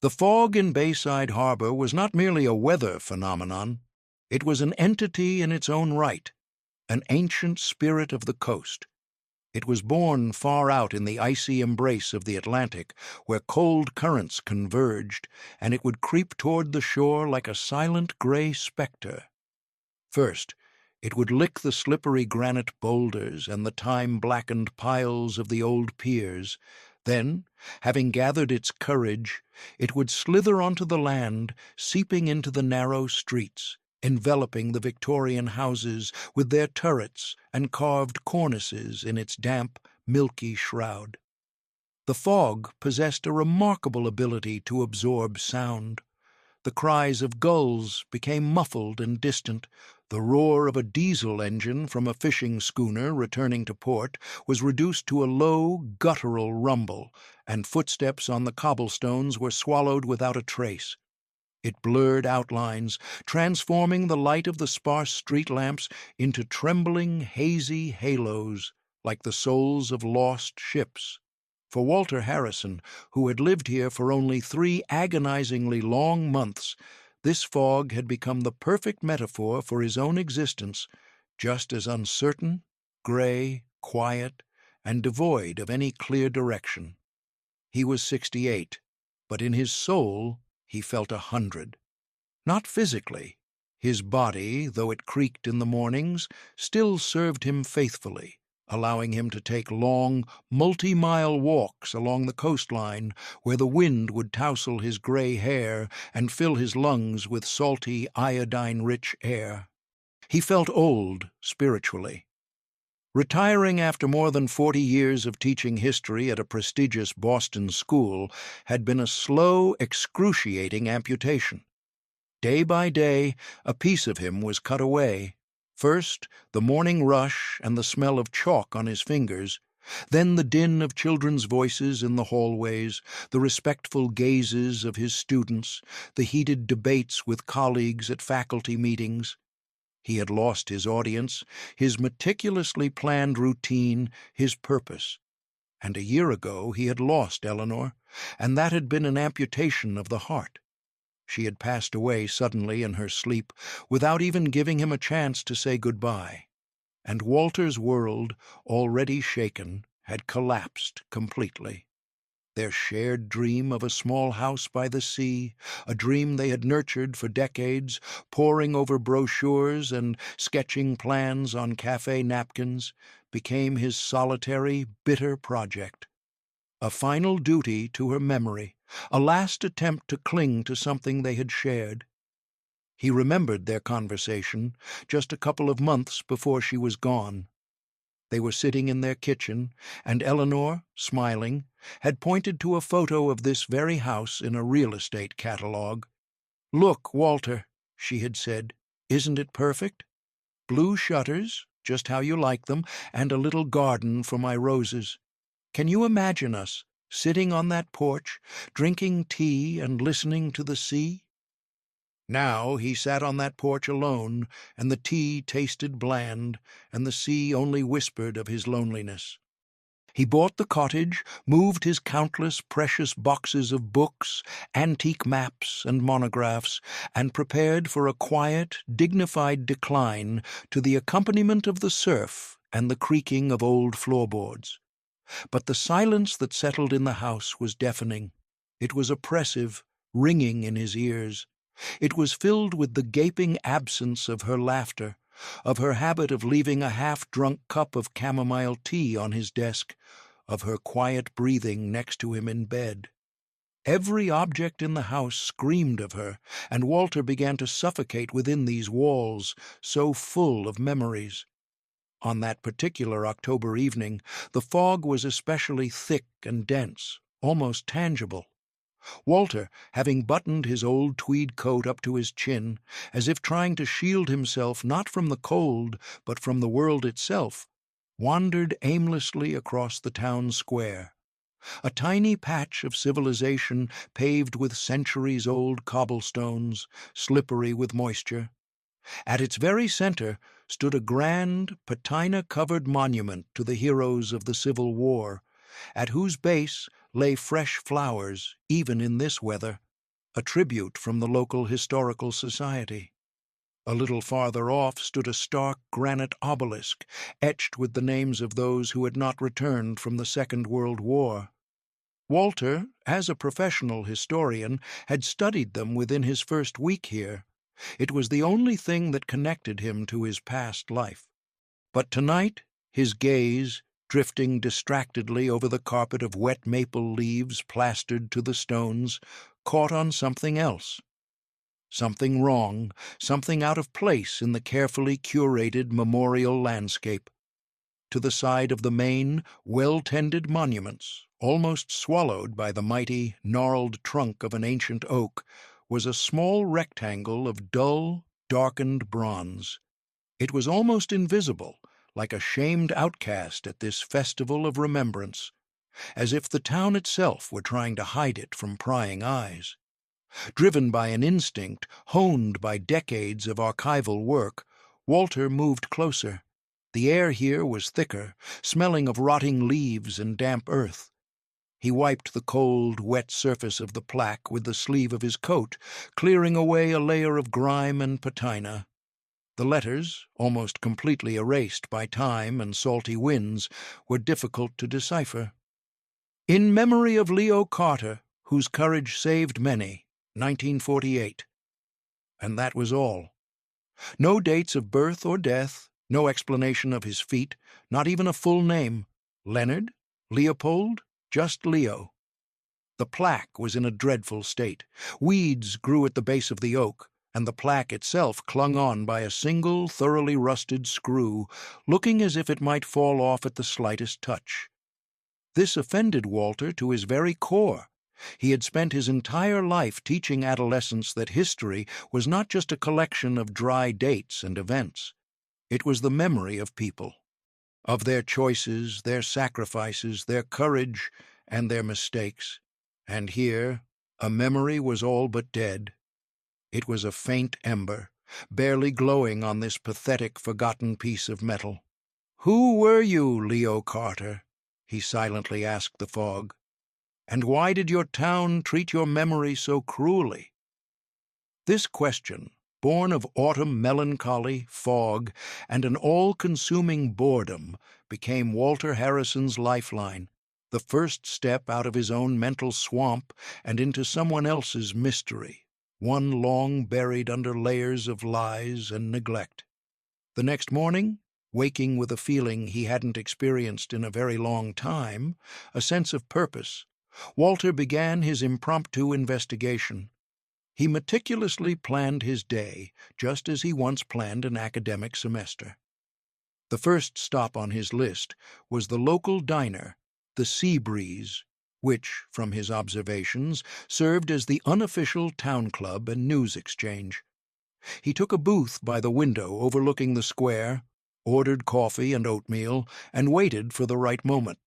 The fog in Bayside Harbor was not merely a weather phenomenon. It was an entity in its own right, an ancient spirit of the coast. It was born far out in the icy embrace of the Atlantic, where cold currents converged, and it would creep toward the shore like a silent gray specter. First, it would lick the slippery granite boulders and the time-blackened piles of the old piers. Then, having gathered its courage, it would slither onto the land, seeping into the narrow streets, enveloping the Victorian houses with their turrets and carved cornices in its damp, milky shroud. The fog possessed a remarkable ability to absorb sound. The cries of gulls became muffled and distant. The roar of a diesel engine from a fishing schooner returning to port was reduced to a low, guttural rumble, and footsteps on the cobblestones were swallowed without a trace. It blurred outlines, transforming the light of the sparse street lamps into trembling, hazy halos, like the souls of lost ships. For Walter Harrison, who had lived here for only 3 agonizingly long months, this fog had become the perfect metaphor for his own existence, just as uncertain, gray, quiet, and devoid of any clear direction. He was 68, but in his soul he felt 100. Not physically. His body, though it creaked in the mornings, still served him faithfully, allowing him to take long, multi-mile walks along the coastline where the wind would tousle his gray hair and fill his lungs with salty, iodine-rich air. He felt old spiritually. Retiring after more than 40 years of teaching history at a prestigious Boston school had been a slow, excruciating amputation. Day by day, a piece of him was cut away. First, the morning rush and the smell of chalk on his fingers, then the din of children's voices in the hallways, the respectful gazes of his students, the heated debates with colleagues at faculty meetings. He had lost his audience, his meticulously planned routine, his purpose. And a year ago he had lost Eleanor, and that had been an amputation of the heart. She had passed away suddenly in her sleep, without even giving him a chance to say goodbye. And Walter's world, already shaken, had collapsed completely. Their shared dream of a small house by the sea, a dream they had nurtured for decades, poring over brochures and sketching plans on cafe napkins, became his solitary, bitter project. A final duty to her memory, a last attempt to cling to something they had shared. He remembered their conversation just a couple of months before she was gone. They were sitting in their kitchen, and Eleanor, smiling, had pointed to a photo of this very house in a real estate catalogue. "Look, Walter," she had said, "isn't it perfect? Blue shutters, just how you like them, and a little garden for my roses. Can you imagine us, sitting on that porch, drinking tea and listening to the sea?" Now he sat on that porch alone, and the tea tasted bland, and the sea only whispered of his loneliness. He bought the cottage, moved his countless precious boxes of books, antique maps and monographs, and prepared for a quiet, dignified decline to the accompaniment of the surf and the creaking of old floorboards. But the silence that settled in the house was deafening. It was oppressive, ringing in his ears. It was filled with the gaping absence of her laughter, of her habit of leaving a half-drunk cup of chamomile tea on his desk, of her quiet breathing next to him in bed. Every object in the house screamed of her, and Walter began to suffocate within these walls, so full of memories. On that particular October evening, the fog was especially thick and dense, almost tangible. Walter, having buttoned his old tweed coat up to his chin, as if trying to shield himself not from the cold, but from the world itself, wandered aimlessly across the town square. A tiny patch of civilization paved with centuries-old cobblestones, slippery with moisture. At its very center stood a grand, patina-covered monument to the heroes of the Civil War, at whose base lay fresh flowers, even in this weather, a tribute from the local historical society. A little farther off stood a stark granite obelisk, etched with the names of those who had not returned from the Second World War. Walter, as a professional historian, had studied them within his first week here. It was the only thing that connected him to his past life. But tonight, his gaze, drifting distractedly over the carpet of wet maple leaves plastered to the stones, caught on something else. Something wrong, something out of place in the carefully curated memorial landscape. To the side of the main, well-tended monuments, almost swallowed by the mighty, gnarled trunk of an ancient oak, was a small rectangle of dull, darkened bronze. It was almost invisible, like a shamed outcast at this festival of remembrance, as if the town itself were trying to hide it from prying eyes. Driven by an instinct, honed by decades of archival work, Walter moved closer. The air here was thicker, smelling of rotting leaves and damp earth. He wiped the cold, wet surface of the plaque with the sleeve of his coat, clearing away a layer of grime and patina. The letters, almost completely erased by time and salty winds, were difficult to decipher. In memory of Leo Carter, whose courage saved many, 1948. And that was all. No dates of birth or death, no explanation of his feat, not even a full name. Leonard? Leopold? Just Leo. The plaque was in a dreadful state. Weeds grew at the base of the oak, and the plaque itself clung on by a single, thoroughly rusted screw, looking as if it might fall off at the slightest touch. This offended Walter to his very core. He had spent his entire life teaching adolescents that history was not just a collection of dry dates and events. It was the memory of people, of their choices, their sacrifices, their courage, and their mistakes. And here, a memory was all but dead. It was a faint ember, barely glowing on this pathetic, forgotten piece of metal. "Who were you, Leo Carter?" he silently asked the fog. "And why did your town treat your memory so cruelly?" This question, born of autumn melancholy, fog, and an all-consuming boredom, became Walter Harrison's lifeline, the first step out of his own mental swamp and into someone else's mystery, one long buried under layers of lies and neglect. The next morning, waking with a feeling he hadn't experienced in a very long time, a sense of purpose, Walter began his impromptu investigation. He meticulously planned his day, just as he once planned an academic semester. The first stop on his list was the local diner, the Sea Breeze, which, from his observations, served as the unofficial town club and news exchange. He took a booth by the window overlooking the square, ordered coffee and oatmeal, and waited for the right moment.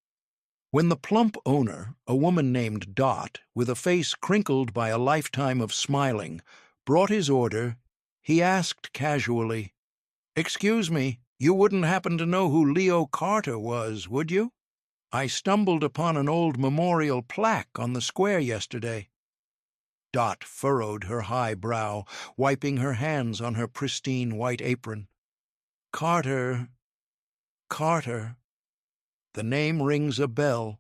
When the plump owner, a woman named Dot, with a face crinkled by a lifetime of smiling, brought his order, he asked casually, "Excuse me, you wouldn't happen to know who Leo Carter was, would you? I stumbled upon an old memorial plaque on the square yesterday." Dot furrowed her high brow, wiping her hands on her pristine white apron. Carter. The name rings a bell.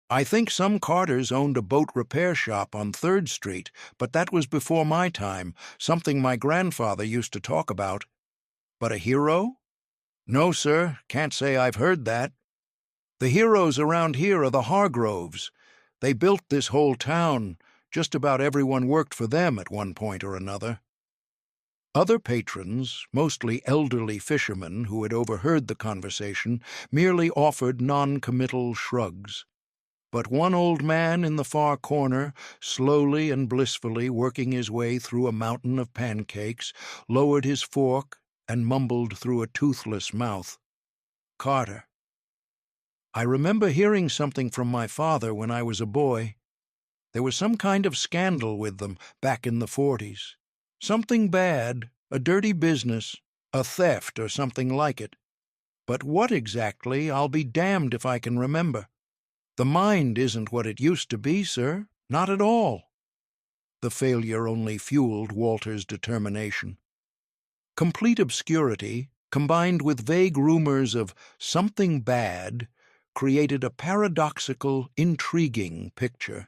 I think some Carters owned a boat repair shop on 3rd Street, but that was before my time, something my grandfather used to talk about. But a hero? No, sir, can't say I've heard that. The heroes around here are the Hargroves. They built this whole town. Just about everyone worked for them at one point or another. Other patrons, mostly elderly fishermen who had overheard the conversation, merely offered non-committal shrugs. But one old man in the far corner, slowly and blissfully working his way through a mountain of pancakes, lowered his fork and mumbled through a toothless mouth, "Carter. I remember hearing something from my father when I was a boy. There was some kind of scandal with them back in the 40s. Something bad, a dirty business, a theft or something like it. But what exactly, I'll be damned if I can remember. The mind isn't what it used to be, sir, not at all." The failure only fueled Walter's determination. Complete obscurity, combined with vague rumors of something bad, created a paradoxical, intriguing picture.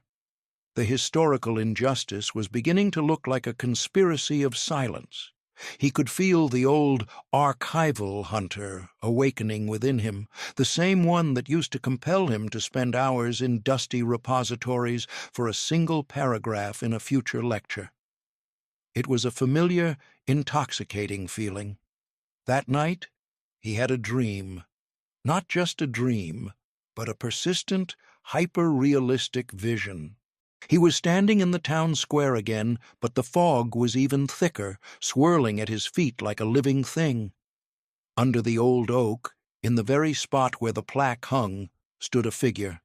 The historical injustice was beginning to look like a conspiracy of silence. He could feel the old archival hunter awakening within him, the same one that used to compel him to spend hours in dusty repositories for a single paragraph in a future lecture. It was a familiar, intoxicating feeling. That night, he had a dream. Not just a dream, but a persistent, hyper-realistic vision. He was standing in the town square again, but the fog was even thicker, swirling at his feet like a living thing. Under the old oak, in the very spot where the plaque hung, stood a figure.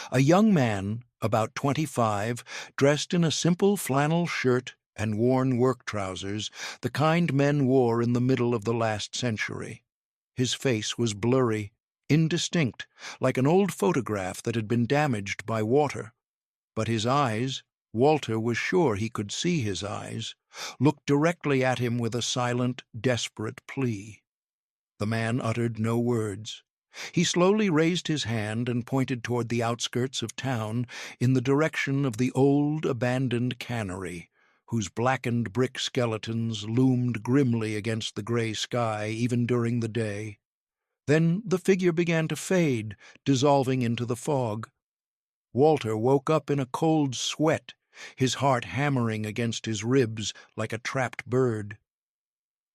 A young man, about 25, dressed in a simple flannel shirt and worn work trousers, the kind men wore in the middle of the last century. His face was blurry, indistinct, like an old photograph that had been damaged by water. But his eyes, Walter was sure he could see his eyes, looked directly at him with a silent, desperate plea. The man uttered no words. He slowly raised his hand and pointed toward the outskirts of town in the direction of the old, abandoned cannery, whose blackened brick skeletons loomed grimly against the gray sky even during the day. Then the figure began to fade, dissolving into the fog. Walter woke up in a cold sweat, his heart hammering against his ribs like a trapped bird.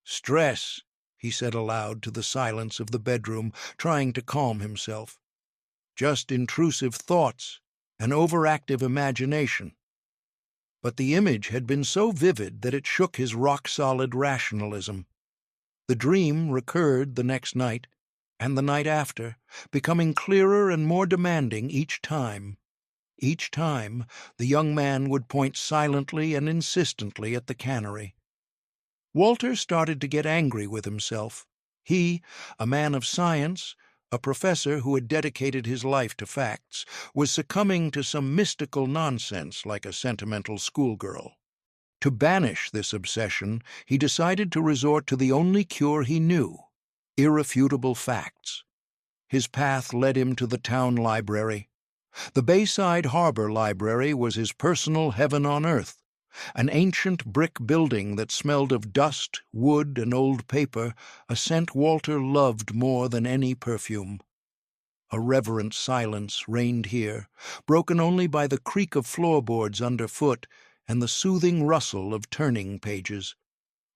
"Stress," he said aloud to the silence of the bedroom, trying to calm himself. "Just intrusive thoughts, an overactive imagination." But the image had been so vivid that it shook his rock-solid rationalism. The dream recurred the next night, and the night after, becoming clearer and more demanding each time. Each time, the young man would point silently and insistently at the cannery. Walter started to get angry with himself. He, a man of science, a professor who had dedicated his life to facts, was succumbing to some mystical nonsense like a sentimental schoolgirl. To banish this obsession, he decided to resort to the only cure he knew: irrefutable facts. His path led him to the town library. The Bayside Harbor Library was his personal heaven on earth, an ancient brick building that smelled of dust, wood, and old paper, a scent Walter loved more than any perfume. A reverent silence reigned here, broken only by the creak of floorboards underfoot and the soothing rustle of turning pages.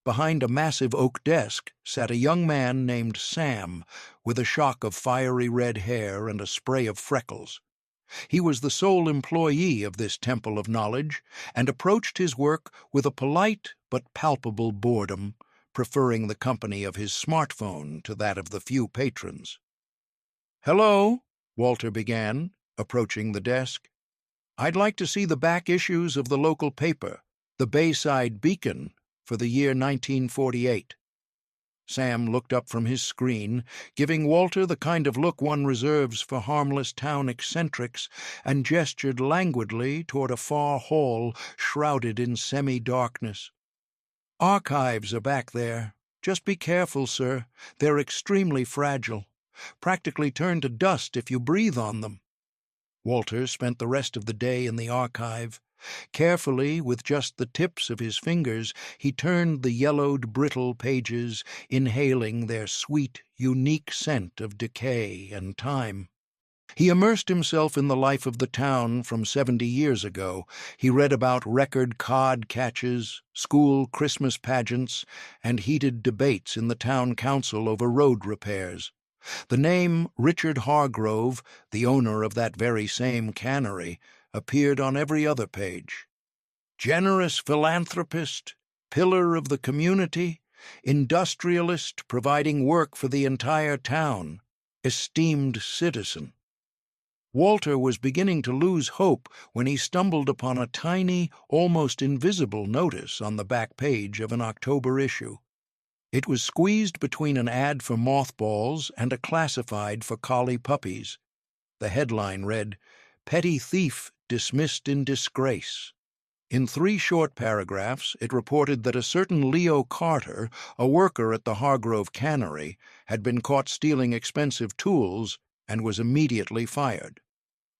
Behind a massive oak desk sat a young man named Sam, with a shock of fiery red hair and a spray of freckles. He was the sole employee of this temple of knowledge, and approached his work with a polite but palpable boredom, preferring the company of his smartphone to that of the few patrons. "Hello," Walter began, approaching the desk. "I'd like to see the back issues of the local paper, the Bayside Beacon, for the year 1948. Sam looked up from his screen, giving Walter the kind of look one reserves for harmless town eccentrics, and gestured languidly toward a far hall shrouded in semi-darkness. "Archives are back there. Just be careful, sir. They're extremely fragile. Practically turn to dust if you breathe on them." Walter spent the rest of the day in the archive. Carefully, with just the tips of his fingers, he turned the yellowed, brittle pages, inhaling their sweet, unique scent of decay and time. He immersed himself in the life of the town from 70 years ago. He read about record cod catches, school Christmas pageants, and heated debates in the town council over road repairs. The name Richard Hargrove, the owner of that very same cannery, appeared on every other page. Generous philanthropist, pillar of the community, industrialist providing work for the entire town, esteemed citizen. Walter was beginning to lose hope when he stumbled upon a tiny, almost invisible notice on the back page of an October issue. It was squeezed between an ad for mothballs and a classified for collie puppies. The headline read, "Petty Thief Dismissed in Disgrace." In 3 short paragraphs, it reported that a certain Leo Carter, a worker at the Hargrove cannery, had been caught stealing expensive tools and was immediately fired.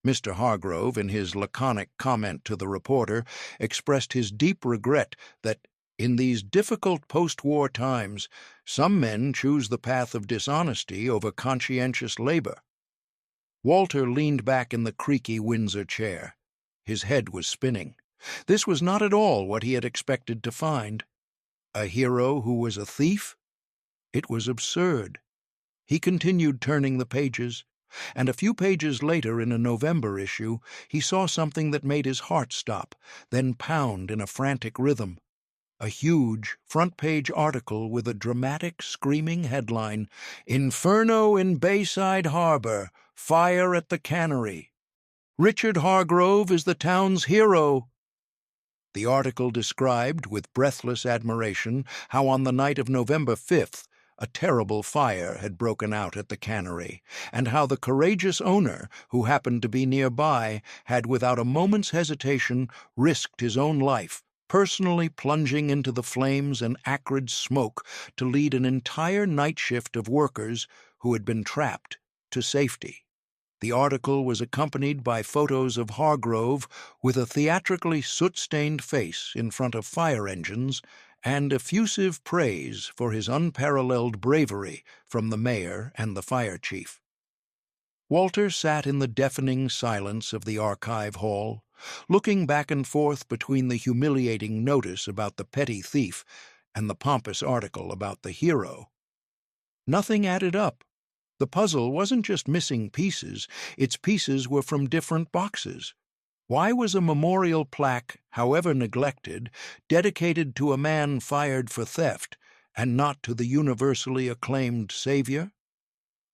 Mr. Hargrove, in his laconic comment to the reporter, expressed his deep regret that, in these difficult post-war times, some men choose the path of dishonesty over conscientious labor. Walter leaned back in the creaky Windsor chair. His head was spinning. This was not at all what he had expected to find. A hero who was a thief? It was absurd. He continued turning the pages, and a few pages later in a November issue, he saw something that made his heart stop, then pound in a frantic rhythm. A huge front-page article with a dramatic, screaming headline, "Inferno in Bayside Harbor, Fire at the Cannery. Richard Hargrove is the town's hero." The article described, with breathless admiration, how on the night of November 5th, a terrible fire had broken out at the cannery, and how the courageous owner, who happened to be nearby, had without a moment's hesitation risked his own life, personally plunging into the flames and acrid smoke to lead an entire night shift of workers who had been trapped to safety. The article was accompanied by photos of Hargrove with a theatrically soot-stained face in front of fire engines and effusive praise for his unparalleled bravery from the mayor and the fire chief. Walter sat in the deafening silence of the archive hall, looking back and forth between the humiliating notice about the petty thief and the pompous article about the hero. Nothing added up. The puzzle wasn't just missing pieces, its pieces were from different boxes. Why was a memorial plaque, however neglected, dedicated to a man fired for theft and not to the universally acclaimed savior?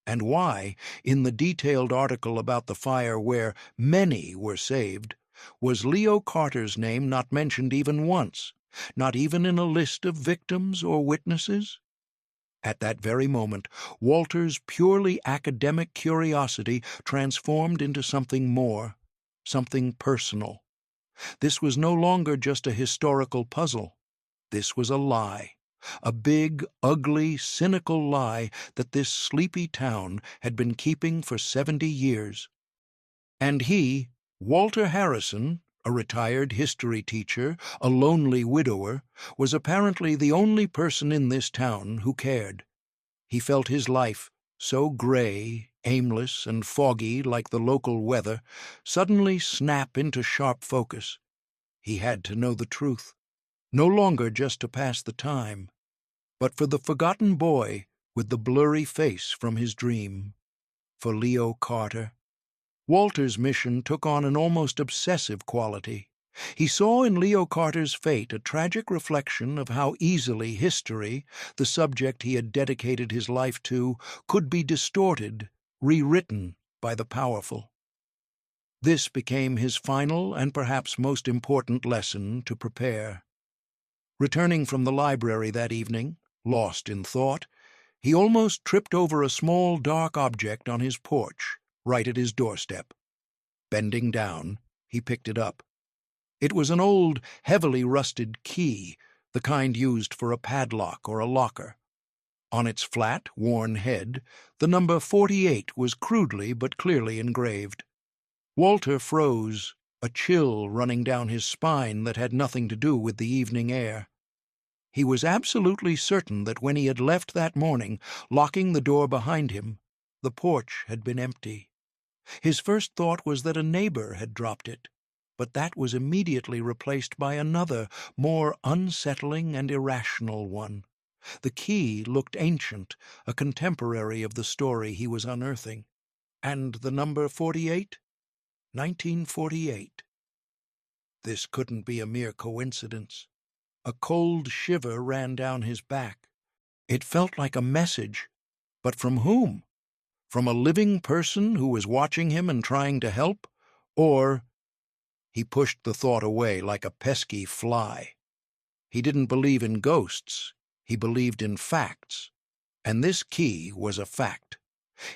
And why, in the detailed article about the fire where many were saved, was Leo Carter's name not mentioned even once, not even in a list of victims or witnesses? At that very moment, Walter's purely academic curiosity transformed into something more, something personal. This was no longer just a historical puzzle. This was a lie, a big, ugly, cynical lie that this sleepy town had been keeping for 70 years. And he, Walter Harrison, a retired history teacher, a lonely widower, was apparently the only person in this town who cared. He felt his life, so gray, aimless, and foggy like the local weather, suddenly snap into sharp focus. He had to know the truth, no longer just to pass the time, but for the forgotten boy with the blurry face from his dream, for Leo Carter. Walter's mission took on an almost obsessive quality. He saw in Leo Carter's fate a tragic reflection of how easily history, the subject he had dedicated his life to, could be distorted, rewritten by the powerful. This became his final and perhaps most important lesson to prepare. Returning from the library that evening, lost in thought, he almost tripped over a small dark object on his porch, right at his doorstep. Bending down, he picked it up. It was an old, heavily rusted key, the kind used for a padlock or a locker. On its flat, worn head, the number 48 was crudely but clearly engraved. Walter froze, a chill running down his spine that had nothing to do with the evening air. He was absolutely certain that when he had left that morning, locking the door behind him, the porch had been empty. His first thought was that a neighbor had dropped it, but that was immediately replaced by another, more unsettling and irrational one. The key looked ancient, a contemporary of the story he was unearthing. And the number 48? 1948. This couldn't be a mere coincidence. A cold shiver ran down his back. It felt like a message, but from whom? From a living person who was watching him and trying to help? Or— He pushed the thought away like a pesky fly. He didn't believe in ghosts. He believed in facts. And this key was a fact.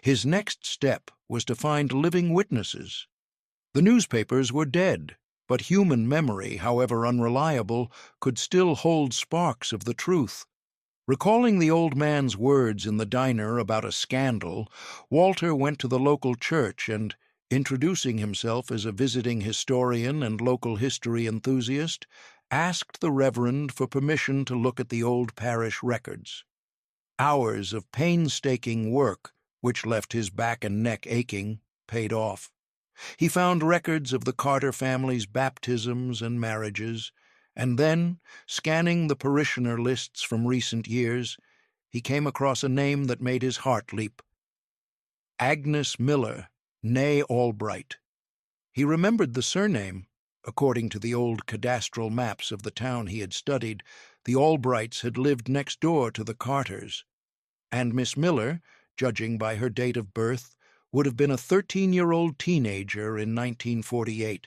His next step was to find living witnesses. The newspapers were dead. But human memory, however unreliable, could still hold sparks of the truth. Recalling the old man's words in the diner about a scandal, Walter went to the local church and, introducing himself as a visiting historian and local history enthusiast, asked the reverend for permission to look at the old parish records. Hours of painstaking work, which left his back and neck aching, paid off. He found records of the Carter family's baptisms and marriages, and then, scanning the parishioner lists from recent years, he came across a name that made his heart leap. Agnes Miller, née Albright. He remembered the surname. According to the old cadastral maps of the town he had studied, the Albrights had lived next door to the Carters. And Miss Miller, judging by her date of birth, would have been a 13-year-old teenager in 1948.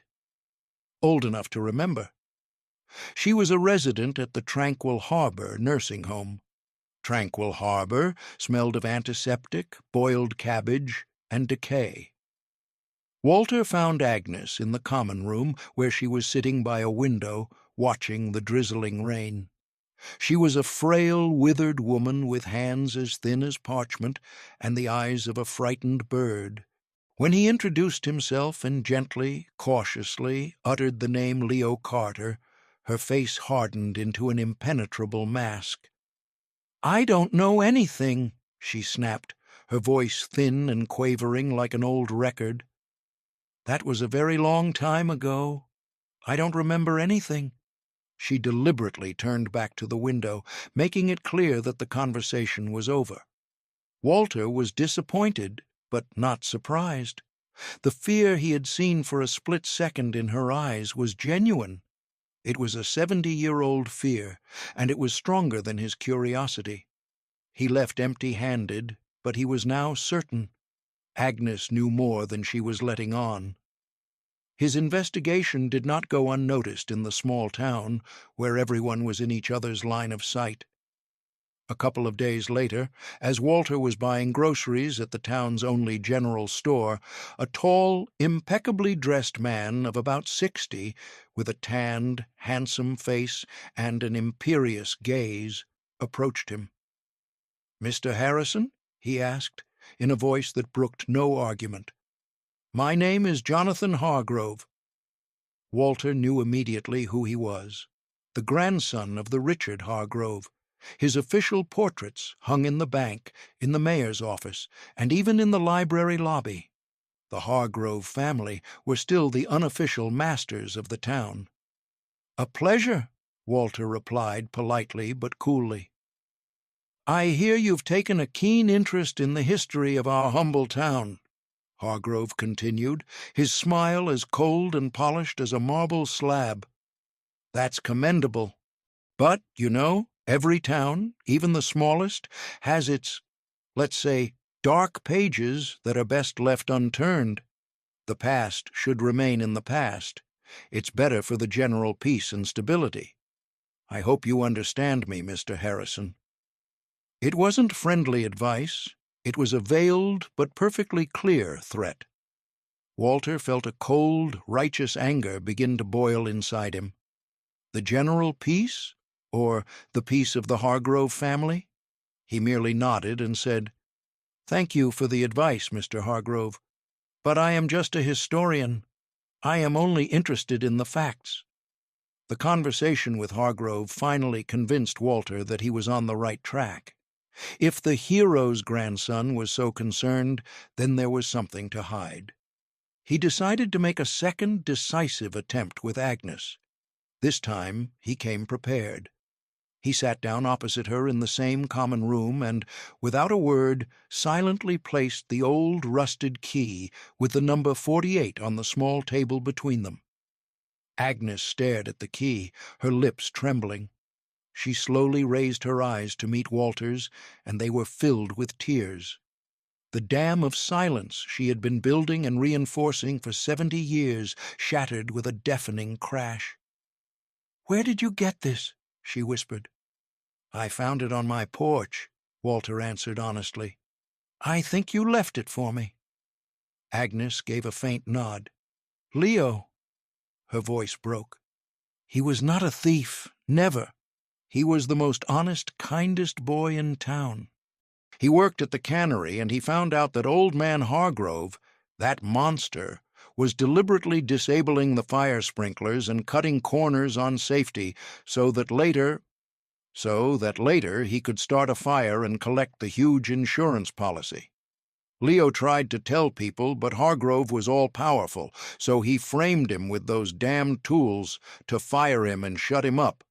Old enough to remember. She was a resident at the Tranquil Harbor nursing home. Tranquil Harbor smelled of antiseptic, boiled cabbage, and decay. Walter found Agnes in the common room where she was sitting by a window, watching the drizzling rain. She was a frail, withered woman with hands as thin as parchment and the eyes of a frightened bird. When he introduced himself and gently, cautiously uttered the name Leo Carter, her face hardened into an impenetrable mask. "I don't know anything," she snapped, her voice thin and quavering like an old record. "That was a very long time ago. I don't remember anything." She deliberately turned back to the window, making it clear that the conversation was over. Walter was disappointed, but not surprised. The fear he had seen for a split second in her eyes was genuine. It was a 70-year-old fear, and it was stronger than his curiosity. He left empty-handed, but he was now certain. Agnes knew more than she was letting on. His investigation did not go unnoticed in the small town, where everyone was in each other's line of sight. A couple of days later, as Walter was buying groceries at the town's only general store, a tall, impeccably dressed man of about 60, with a tanned, handsome face and an imperious gaze, approached him. "Mr. Harrison?" he asked, in a voice that brooked no argument. "My name is Jonathan Hargrove." Walter knew immediately who he was. The grandson of the Richard Hargrove. His official portraits hung in the bank, in the mayor's office, and even in the library lobby. The Hargrove family were still the unofficial masters of the town. "A pleasure," Walter replied politely but coolly. "I hear you've taken a keen interest in the history of our humble town," Hargrove continued, his smile as cold and polished as a marble slab. "That's commendable. But, you know, every town, even the smallest, has its, let's say, dark pages that are best left unturned. The past should remain in the past. It's better for the general peace and stability. I hope you understand me, Mr. Harrison." It wasn't friendly advice. It was a veiled but perfectly clear threat. Walter felt a cold, righteous anger begin to boil inside him. The general peace? Or the peace of the Hargrove family? He merely nodded and said, "Thank you for the advice, Mr. Hargrove. But I am just a historian. I am only interested in the facts." The conversation with Hargrove finally convinced Walter that he was on the right track. If the hero's grandson was so concerned, then there was something to hide. He decided to make a second decisive attempt with Agnes. This time he came prepared. He sat down opposite her in the same common room and, without a word, silently placed the old rusted key with the number 48 on the small table between them. Agnes stared at the key, her lips trembling. She slowly raised her eyes to meet Walter's, and they were filled with tears. The dam of silence she had been building and reinforcing for 70 years shattered with a deafening crash. "Where did you get this?" she whispered. "I found it on my porch," Walter answered honestly. "I think you left it for me." Agnes gave a faint nod. "Leo." her voice broke. "He was not a thief, never. He was the most honest, kindest boy in town. He worked at the cannery, and he found out that old man Hargrove, that monster, was deliberately disabling the fire sprinklers and cutting corners on safety so that later he could start a fire and collect the huge insurance policy. Leo tried to tell people, but Hargrove was all-powerful, so he framed him with those damned tools to fire him and shut him up.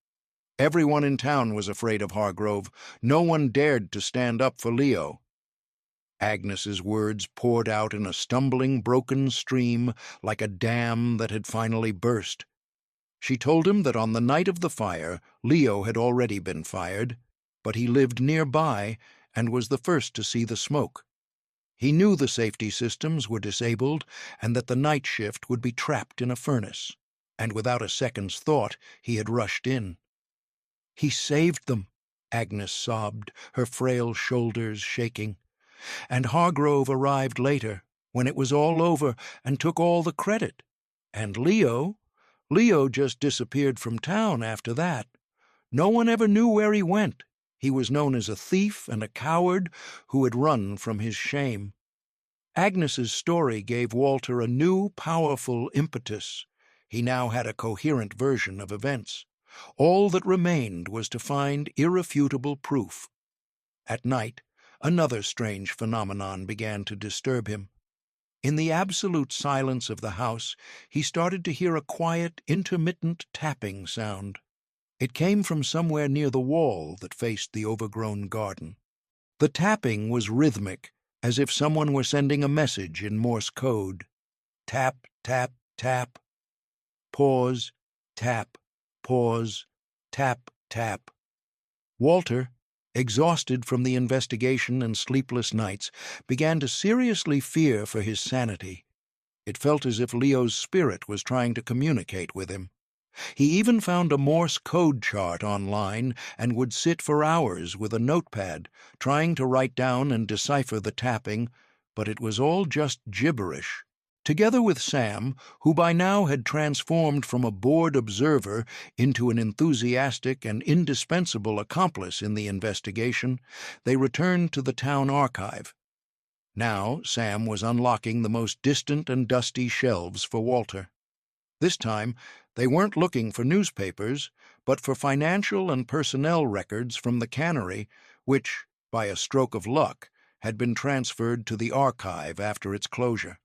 Everyone in town was afraid of Hargrove. No one dared to stand up for Leo." Agnes's words poured out in a stumbling, broken stream like a dam that had finally burst. She told him that on the night of the fire, Leo had already been fired, but he lived nearby and was the first to see the smoke. He knew the safety systems were disabled and that the night shift would be trapped in a furnace, and without a second's thought he had rushed in. "He saved them," Agnes sobbed, her frail shoulders shaking. "And Hargrove arrived later, when it was all over, and took all the credit. And Leo just disappeared from town after that. No one ever knew where he went. He was known as a thief and a coward who had run from his shame." Agnes's story gave Walter a new, powerful impetus. He now had a coherent version of events. All that remained was to find irrefutable proof. At night, another strange phenomenon began to disturb him. In the absolute silence of the house, he started to hear a quiet, intermittent tapping sound. It came from somewhere near the wall that faced the overgrown garden. The tapping was rhythmic, as if someone were sending a message in Morse code. Tap, tap, tap. Pause, tap, pause, tap, tap. Walter, exhausted from the investigation and sleepless nights, began to seriously fear for his sanity. It felt as if Leo's spirit was trying to communicate with him. He even found a Morse code chart online and would sit for hours with a notepad, trying to write down and decipher the tapping, but it was all just gibberish. Together with Sam, who by now had transformed from a bored observer into an enthusiastic and indispensable accomplice in the investigation, they returned to the town archive. Now Sam was unlocking the most distant and dusty shelves for Walter. This time, they weren't looking for newspapers, but for financial and personnel records from the cannery, which, by a stroke of luck, had been transferred to the archive after its closure.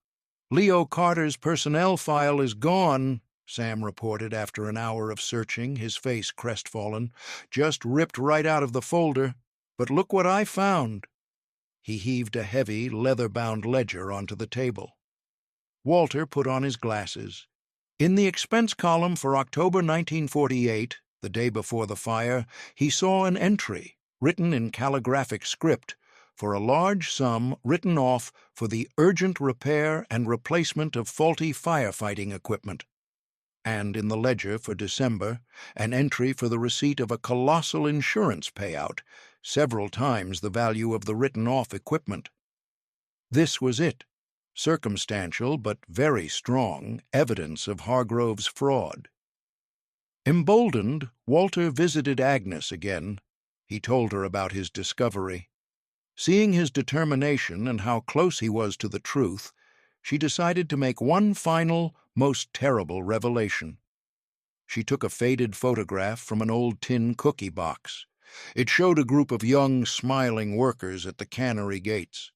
"Leo Carter's personnel file is gone," Sam reported after an hour of searching, his face crestfallen. "Just ripped right out of the folder. But look what I found." He heaved a heavy, leather-bound ledger onto the table. Walter put on his glasses. In the expense column for October 1948, the day before the fire, he saw an entry, written in calligraphic script, for a large sum written off for the urgent repair and replacement of faulty firefighting equipment. And in the ledger for December, an entry for the receipt of a colossal insurance payout, several times the value of the written-off equipment. This was it. Circumstantial but very strong evidence of Hargrove's fraud. Emboldened, Walter visited Agnes again. He told her about his discovery. Seeing his determination and how close he was to the truth, she decided to make one final, most terrible revelation. She took a faded photograph from an old tin cookie box. It showed a group of young, smiling workers at the cannery gates.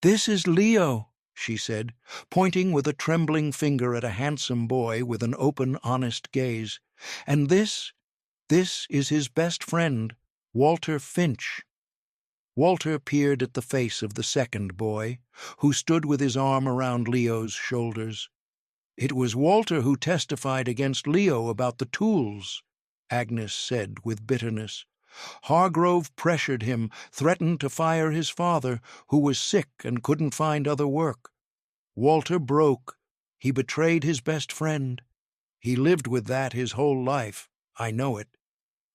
"This is Leo," she said, pointing with a trembling finger at a handsome boy with an open, honest gaze. "And this is his best friend, Walter Finch." Walter peered at the face of the second boy, who stood with his arm around Leo's shoulders. "It was Walter who testified against Leo about the tools," Agnes said with bitterness. "Hargrove pressured him, threatened to fire his father, who was sick and couldn't find other work. Walter broke. He betrayed his best friend. He lived with that his whole life. I know it.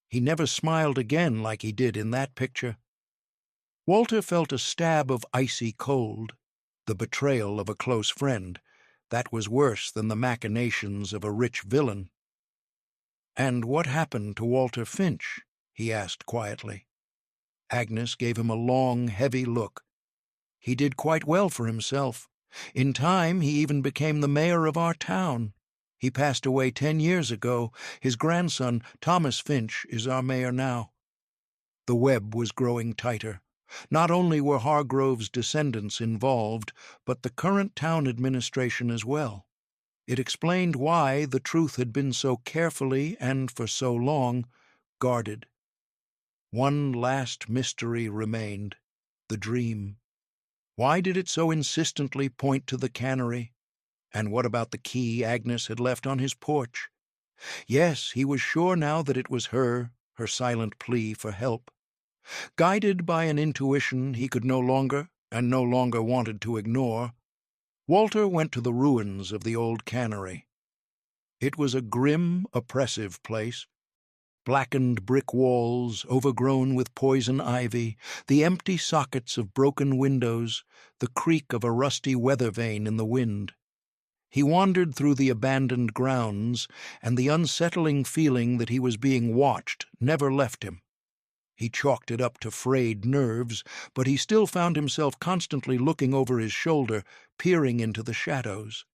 He never smiled again like he did in that picture." Walter felt a stab of icy cold, the betrayal of a close friend, That was worse than the machinations of a rich villain. "And what happened to Walter Finch?" he asked quietly. Agnes gave him a long, heavy look. "He did quite well for himself. In time he even became the mayor of our town. He passed away 10 years ago. His grandson, Thomas Finch, is our mayor now." The web was growing tighter. Not only were Hargrove's descendants involved, but the current town administration as well. It explained why the truth had been so carefully and for so long guarded. One last mystery remained: the dream. Why did it so insistently point to the cannery? And what about the key Agnes had left on his porch? Yes, he was sure now that it was her silent plea for help. Guided by an intuition he could no longer wanted to ignore, Walter went to the ruins of the old cannery. It was a grim, oppressive place. Blackened brick walls, overgrown with poison ivy, the empty sockets of broken windows, the creak of a rusty weather vane in the wind. He wandered through the abandoned grounds, and the unsettling feeling that he was being watched never left him. He chalked it up to frayed nerves, but he still found himself constantly looking over his shoulder, peering into the shadows.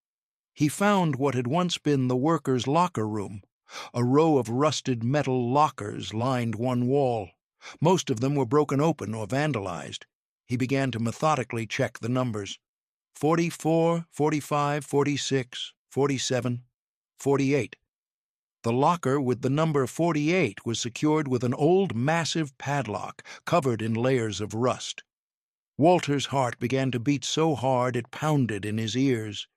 He found what had once been the workers' locker room. A row of rusted metal lockers lined one wall. Most of them were broken open or vandalized. He began to methodically check the numbers. 44, 45, 46, 47, 48. The locker with the number 48 was secured with an old massive padlock covered in layers of rust. Walter's heart began to beat so hard it pounded in his ears.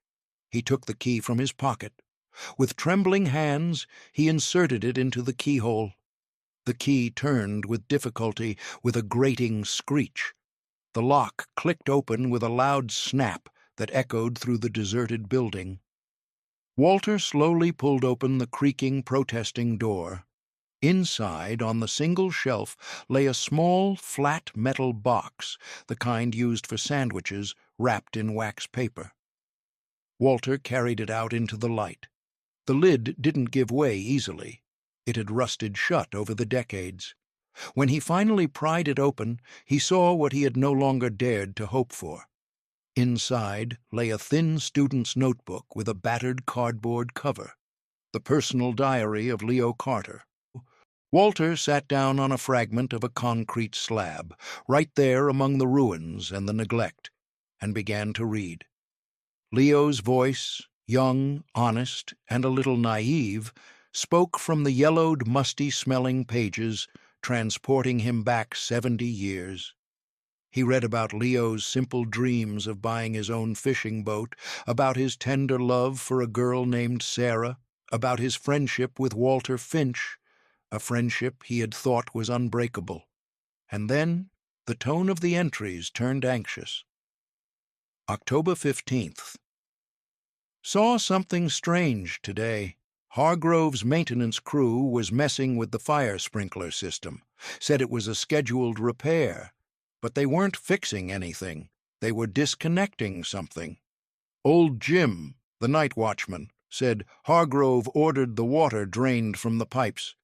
He took the key from his pocket. With trembling hands, he inserted it into the keyhole. The key turned with difficulty, with a grating screech. The lock clicked open with a loud snap that echoed through the deserted building. Walter slowly pulled open the creaking, protesting door. Inside, on the single shelf, lay a small, flat metal box, the kind used for sandwiches, wrapped in wax paper. Walter carried it out into the light. The lid didn't give way easily. It had rusted shut over the decades. When he finally pried it open, he saw what he had no longer dared to hope for. Inside lay a thin student's notebook with a battered cardboard cover, the personal diary of Leo Carter. Walter sat down on a fragment of a concrete slab, right there among the ruins and the neglect, and began to read. Leo's voice, young, honest, and a little naive, spoke from the yellowed, musty-smelling pages, transporting him back 70 years. He read about Leo's simple dreams of buying his own fishing boat, about his tender love for a girl named Sarah, about his friendship with Walter Finch, a friendship he had thought was unbreakable. And then the tone of the entries turned anxious. October 15th. Saw something strange today. Hargrove's maintenance crew was messing with the fire sprinkler system, said it was a scheduled repair. But they weren't fixing anything. They were disconnecting something. Old Jim, the night watchman, said Hargrove ordered the water drained from the pipes.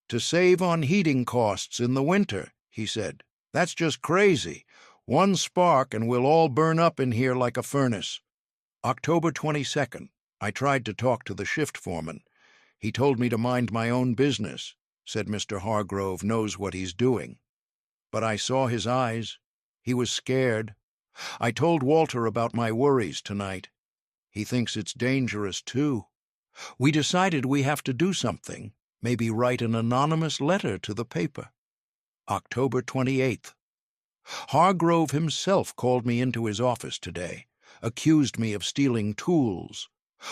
"To save on heating costs in the winter," he said. "That's just crazy. One spark and we'll all burn up in here like a furnace." October 22nd. I tried to talk to the shift foreman. He told me to mind my own business, said Mr. Hargrove knows what he's doing. But I saw his eyes. He was scared. I told Walter about my worries tonight. He thinks it's dangerous, too. We decided we have to do something, maybe write an anonymous letter to the paper. October 28th. Hargrove himself called me into his office today, accused me of stealing tools.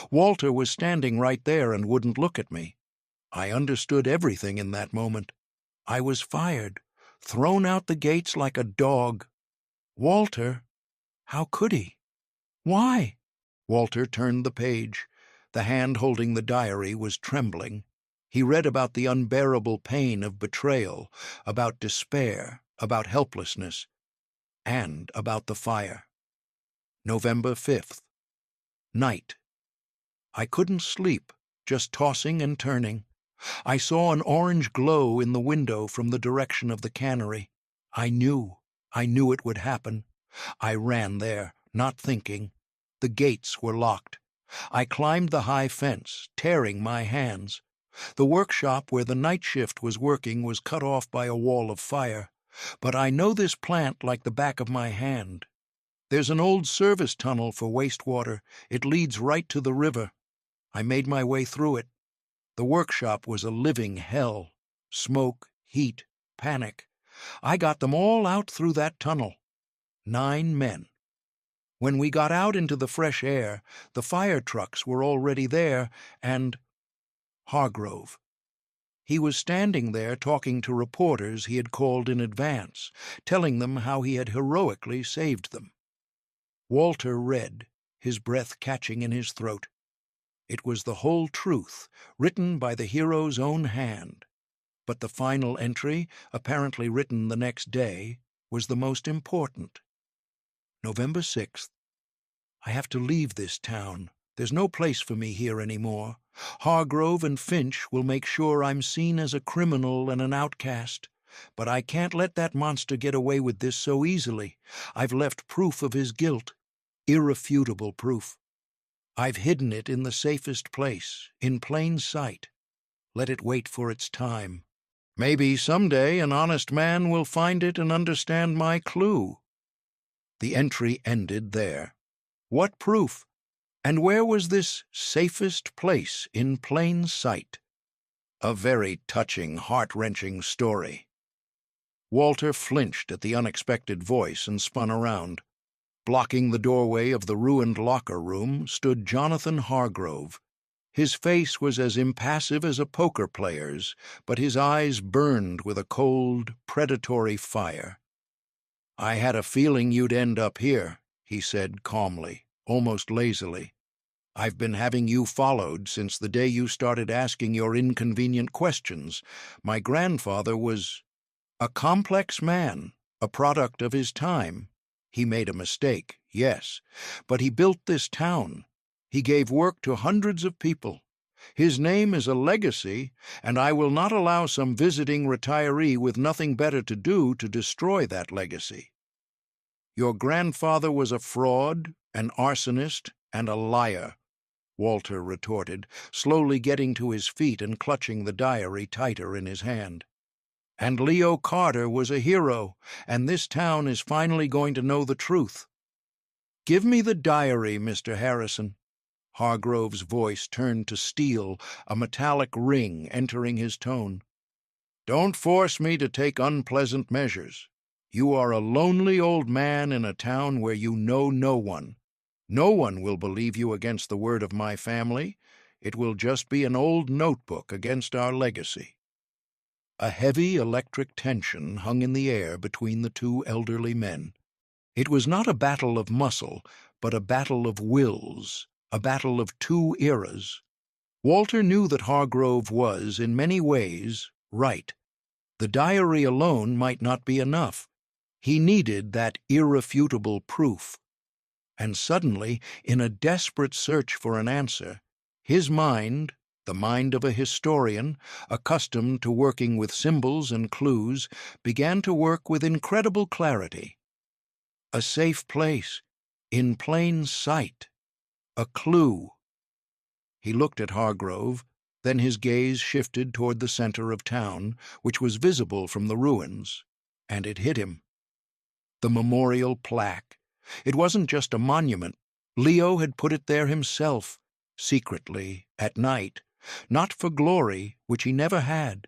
Walter was standing right there and wouldn't look at me. I understood everything in that moment. I was fired. Thrown out the gates like a dog. Walter? How could he? Why? Walter turned the page. The hand holding the diary was trembling. He read about the unbearable pain of betrayal, about despair, about helplessness, and about the fire. November 5th. Night. I couldn't sleep, just tossing and turning. I saw an orange glow in the window from the direction of the cannery. I knew it would happen. I ran there, not thinking. The gates were locked. I climbed the high fence, tearing my hands. The workshop where the night shift was working was cut off by a wall of fire. But I know this plant like the back of my hand. There's an old service tunnel for wastewater. It leads right to the river. I made my way through it. The workshop was a living hell. Smoke, heat, panic. I got them all out through that tunnel. 9 men. When we got out into the fresh air, the fire trucks were already there, and Hargrove. He was standing there talking to reporters he had called in advance, telling them how he had heroically saved them. Walter read, his breath catching in his throat. It was the whole truth, written by the hero's own hand. But the final entry, apparently written the next day, was the most important. November 6th. I have to leave this town. There's no place for me here anymore. Hargrove and Finch will make sure I'm seen as a criminal and an outcast. But I can't let that monster get away with this so easily. I've left proof of his guilt. Irrefutable proof. I've hidden it in the safest place, in plain sight. Let it wait for its time. Maybe someday an honest man will find it and understand my clue. The entry ended there. What proof? And where was this safest place in plain sight? A very touching, heart-wrenching story. Walter flinched at the unexpected voice and spun around. Blocking the doorway of the ruined locker room stood Jonathan Hargrove. His face was as impassive as a poker player's, but his eyes burned with a cold, predatory fire. "I had a feeling you'd end up here," he said calmly, almost lazily. "I've been having you followed since the day you started asking your inconvenient questions. My grandfather was a complex man, a product of his time. He made a mistake, yes, but he built this town. He gave work to hundreds of people. His name is a legacy, and I will not allow some visiting retiree with nothing better to do to destroy that legacy." "Your grandfather was a fraud, an arsonist, and a liar," Walter retorted, slowly getting to his feet and clutching the diary tighter in his hand. "And Leo Carter was a hero, and this town is finally going to know the truth. Give me the diary, Mr. Harrison." Hargrove's voice turned to steel, a metallic ring entering his tone. "Don't force me to take unpleasant measures. You are a lonely old man in a town where you know no one. No one will believe you against the word of my family. It will just be an old notebook against our legacy." A heavy electric tension hung in the air between the two elderly men. It was not a battle of muscle, but a battle of wills, a battle of two eras. Walter knew that Hargrove was, in many ways, right. The diary alone might not be enough. He needed that irrefutable proof. And suddenly, in a desperate search for an answer, his mind, the mind of a historian, accustomed to working with symbols and clues, began to work with incredible clarity. A safe place, in plain sight, a clue. He looked at Hargrove, then his gaze shifted toward the center of town, which was visible from the ruins, and it hit him. The memorial plaque. It wasn't just a monument. Leo had put it there himself, secretly, at night, not for glory, which he never had,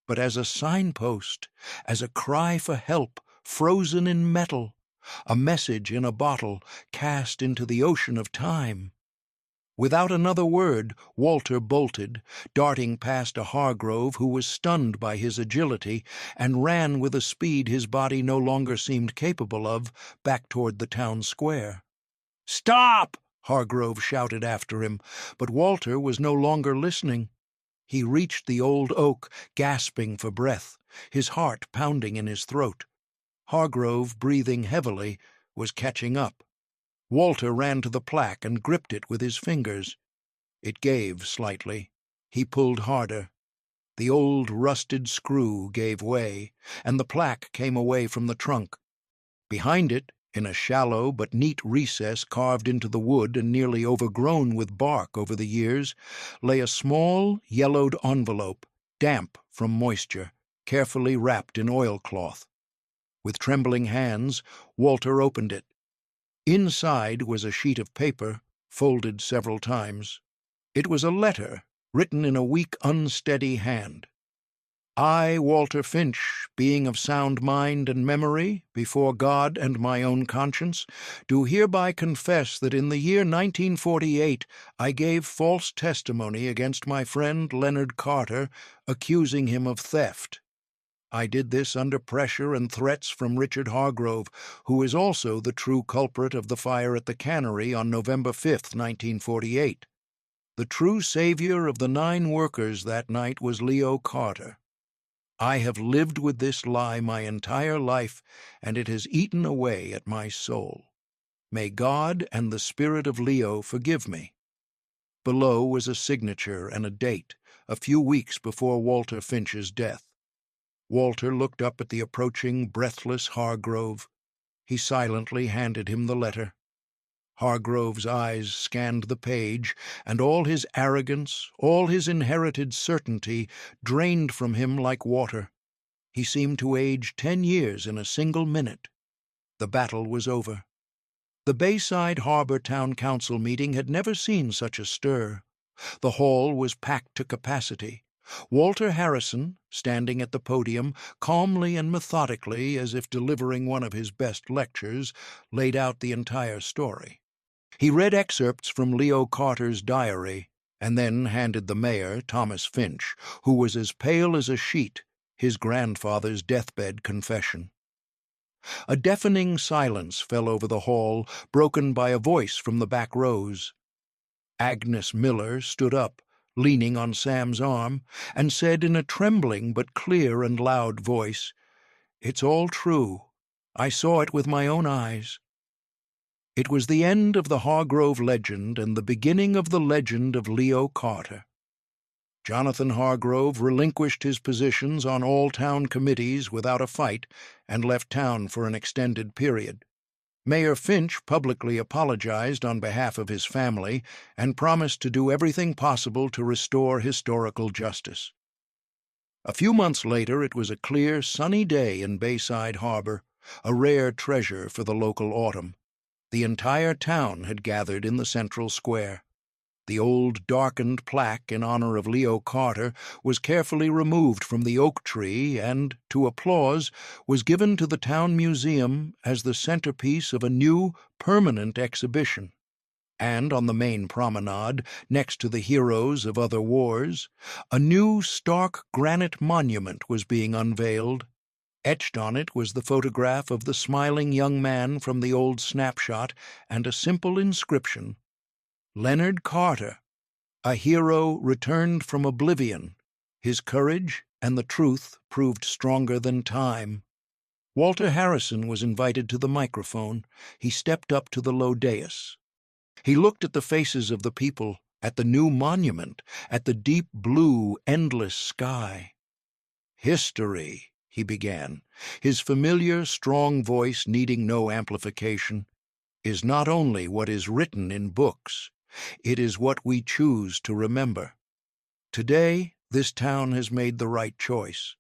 but as a signpost, as a cry for help, frozen in metal, a message in a bottle cast into the ocean of time. Without another word, Walter bolted, darting past a Hargrove who was stunned by his agility and ran with a speed his body no longer seemed capable of, back toward the town square. "Stop!" Hargrove shouted after him, but Walter was no longer listening. He reached the old oak, gasping for breath, his heart pounding in his throat. Hargrove, breathing heavily, was catching up. Walter ran to the plaque and gripped it with his fingers. It gave slightly. He pulled harder. The old rusted screw gave way, and the plaque came away from the trunk. Behind it, in a shallow but neat recess carved into the wood and nearly overgrown with bark over the years, lay a small, yellowed envelope, damp from moisture, carefully wrapped in oilcloth. With trembling hands, Walter opened it. Inside was a sheet of paper, folded several times. It was a letter, written in a weak, unsteady hand. I, Walter Finch, being of sound mind and memory, before God and my own conscience, do hereby confess that in the year 1948 I gave false testimony against my friend Leonard Carter, accusing him of theft. I did this under pressure and threats from Richard Hargrove, who is also the true culprit of the fire at the cannery on November 5, 1948. The true savior of the 9 workers that night was Leo Carter. I have lived with this lie my entire life, and it has eaten away at my soul. May God and the spirit of Leo forgive me. Below was a signature and a date, a few weeks before Walter Finch's death. Walter looked up at the approaching, breathless Hargrove. He silently handed him the letter. Hargrove's eyes scanned the page, and all his arrogance, all his inherited certainty, drained from him like water. He seemed to age 10 years in a single minute. The battle was over. The Bayside Harbor Town Council meeting had never seen such a stir. The hall was packed to capacity. Walter Harrison, standing at the podium, calmly and methodically, as if delivering one of his best lectures, laid out the entire story. He read excerpts from Leo Carter's diary, and then handed the mayor, Thomas Finch, who was as pale as a sheet, his grandfather's deathbed confession. A deafening silence fell over the hall, broken by a voice from the back rows. Agnes Miller stood up, leaning on Sam's arm, and said in a trembling but clear and loud voice, "It's all true. I saw it with my own eyes." It was the end of the Hargrove legend and the beginning of the legend of Leo Carter. Jonathan Hargrove relinquished his positions on all town committees without a fight and left town for an extended period. Mayor Finch publicly apologized on behalf of his family and promised to do everything possible to restore historical justice. A few months later, it was a clear, sunny day in Bayside Harbor, a rare treasure for the local autumn. The entire town had gathered in the central square. The old darkened plaque in honor of Leo Carter was carefully removed from the oak tree and, to applause, was given to the town museum as the centerpiece of a new, permanent exhibition. And on the main promenade, next to the heroes of other wars, a new stark granite monument was being unveiled. Etched on it was the photograph of the smiling young man from the old snapshot and a simple inscription, "Leonard Carter, a hero returned from oblivion. His courage and the truth proved stronger than time." Walter Harrison was invited to the microphone. He stepped up to the low dais. He looked at the faces of the people, at the new monument, at the deep blue, endless sky. "History," he began, his familiar, strong voice needing no amplification, "is not only what is written in books, it is what we choose to remember. Today, this town has made the right choice.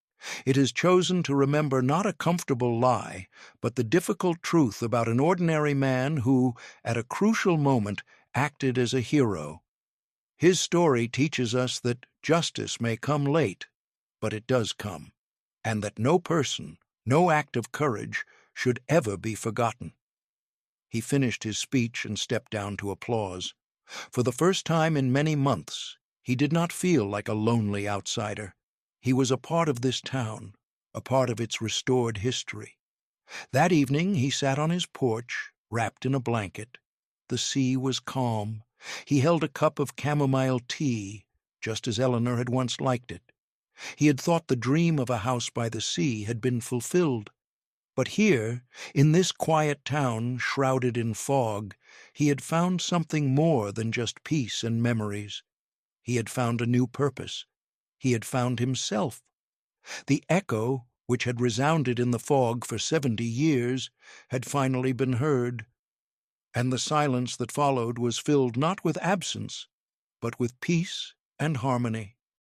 It has chosen to remember not a comfortable lie, but the difficult truth about an ordinary man who, at a crucial moment, acted as a hero. His story teaches us that justice may come late, but it does come, and that no person, no act of courage, should ever be forgotten." He finished his speech and stepped down to applause. For the first time in many months, he did not feel like a lonely outsider. He was a part of this town, a part of its restored history. That evening he sat on his porch, wrapped in a blanket. The sea was calm. He held a cup of chamomile tea, just as Eleanor had once liked it. He had thought the dream of a house by the sea had been fulfilled. But here, in this quiet town shrouded in fog, he had found something more than just peace and memories. He had found a new purpose. He had found himself. The echo, which had resounded in the fog for 70 years, had finally been heard, and the silence that followed was filled not with absence, but with peace and harmony.